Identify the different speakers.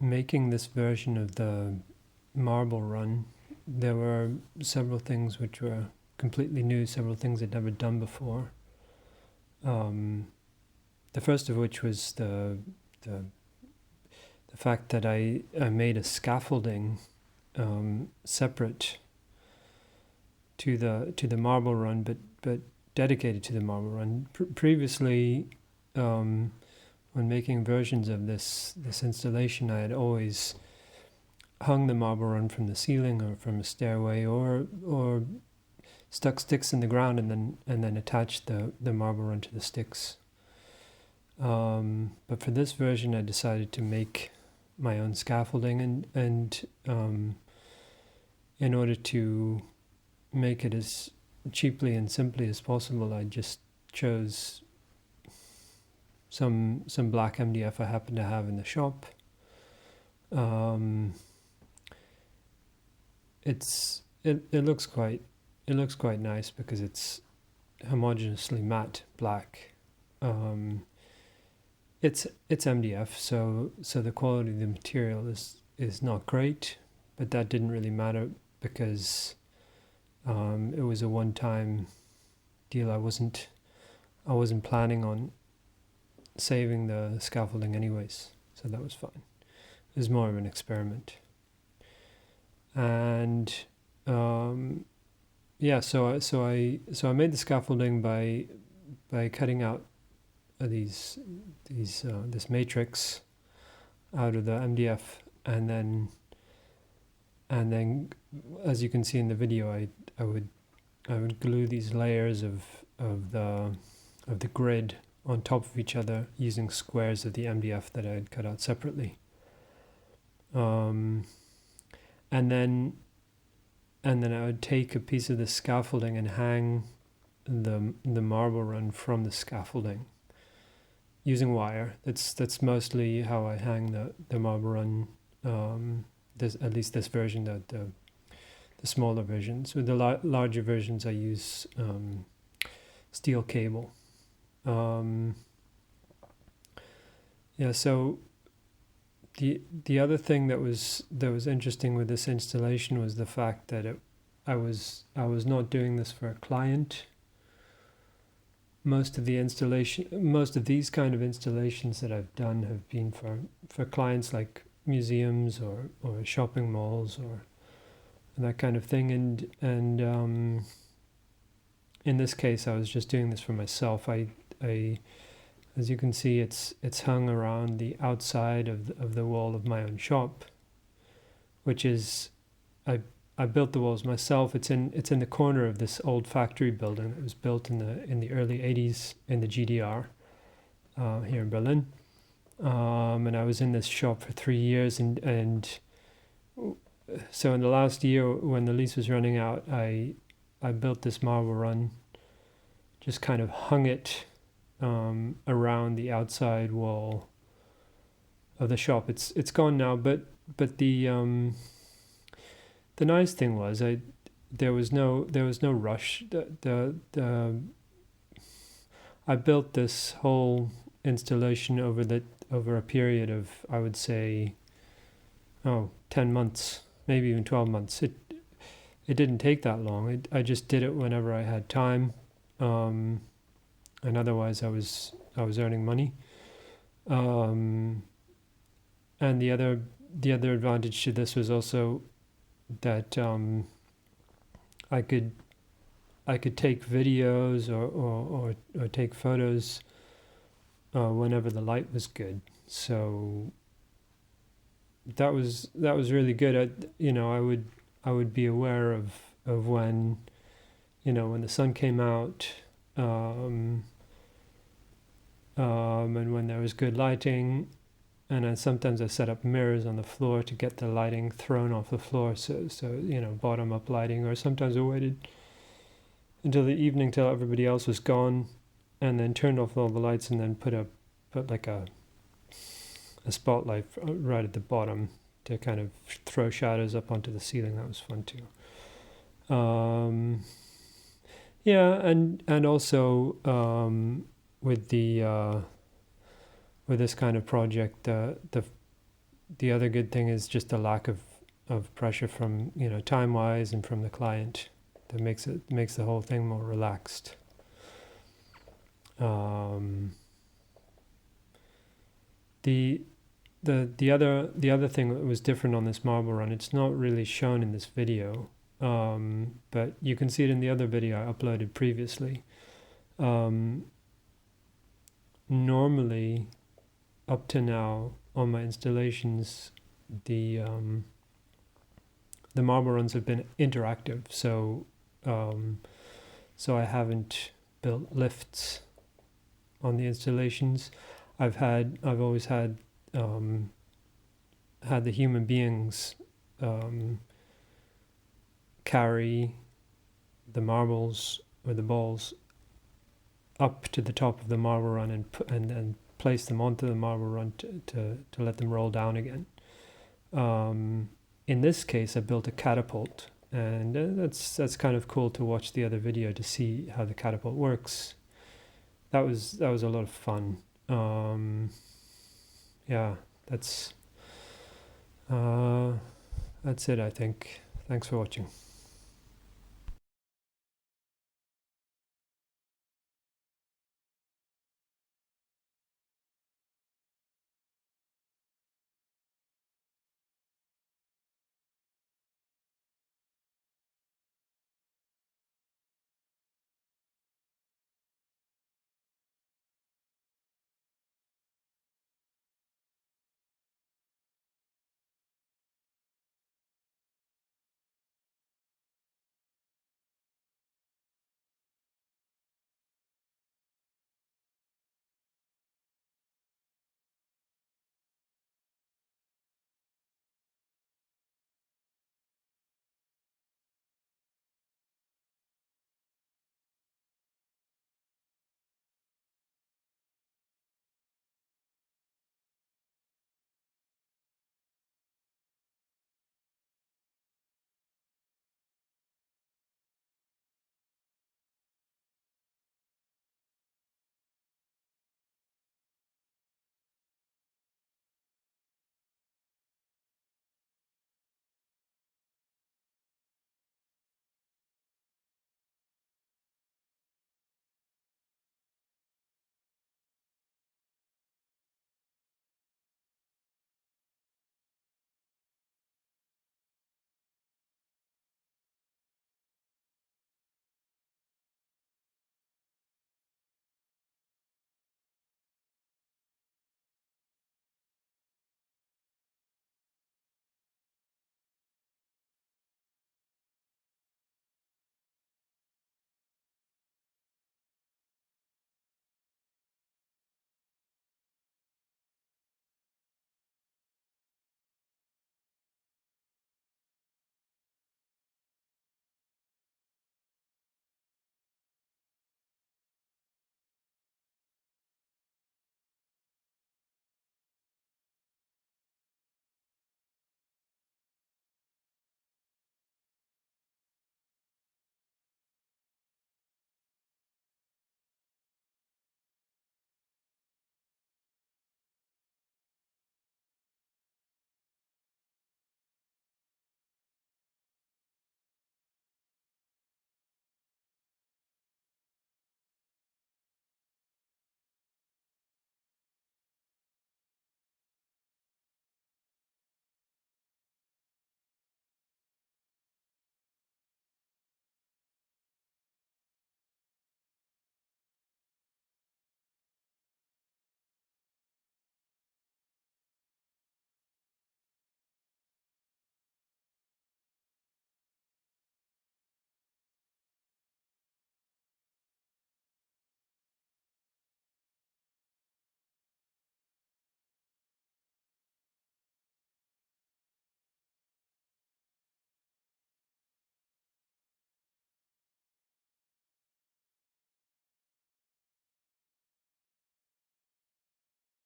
Speaker 1: making this version of the marble run, there were several things which were completely new, several things I'd never done before. The first of which was the fact that I made a scaffolding separate to the marble run, but dedicated to the marble run. Previously, when making versions of this installation, I had always hung the marble run from the ceiling or from a stairway, or stuck sticks in the ground and then attached the marble run to the sticks. But for this version, I decided to make my own scaffolding, and in order to make it as cheaply and simply as possible, I just chose some black MDF I happen to have in the shop. It looks quite nice because it's homogeneously matte black. It's MDF, so the quality of the material is not great, but that didn't really matter because it was a one-time deal. I wasn't planning on saving the scaffolding anyways, so that was fine. It was more of an experiment. And yeah, so I made the scaffolding by cutting out this matrix out of the MDF, and then as you can see in the video, I would glue these layers of the grid on top of each other using squares of the MDF that I had cut out separately. And then I would take a piece of the scaffolding and hang the marble run from the scaffolding using wire. That's mostly how I hang the marble run. At least this version, the smaller versions. With the larger versions, I use steel cable. Yeah. So the other thing that was interesting with this installation was the fact that I was not doing this for a client. Most of these kind of installations that I've done have been for clients like museums or shopping malls or that kind of thing, and in this case I was just doing this for myself. I as you can see, it's hung around the outside of the wall of my own shop, which is I built the walls myself. It's in the corner of this old factory building that was built in the early 80s in the GDR here in Berlin. And I was in this shop for 3 years, and so in the last year when the lease was running out, I built this marble run, just kind of hung it around the outside wall of the shop. It's gone now, but the nice thing was there was no rush. I built this whole installation over a period of, I would say, 10 months, maybe even 12 months. It didn't take that long. I just did it whenever I had time, and otherwise I was earning money. And the other advantage to this was also that I could take videos or take photos whenever the light was good. So that was really good. I would be aware of when when the sun came out, and when there was good lighting. And sometimes I set up mirrors on the floor to get the lighting thrown off the floor, so bottom up lighting. Or sometimes I waited until the evening till everybody else was gone, and then turned off all the lights, and then put like a spotlight right at the bottom to kind of throw shadows up onto the ceiling. That was fun too. Yeah, and also with this kind of project, the the other good thing is just the lack of pressure from, time wise and from the client, that makes the whole thing more relaxed. The other thing that was different on this marble run, it's not really shown in this video, but you can see it in the other video I uploaded previously. Normally, up to now on my installations, the marble runs have been interactive, so I haven't built lifts on the installations. I've always had the human beings carry the marbles or the balls up to the top of the marble run and then place them onto the marble run to let them roll down again. In this case, I built a catapult, and that's kind of cool to watch the other video to see how the catapult works. That was a lot of fun. Yeah, that's it, I think. Thanks for watching.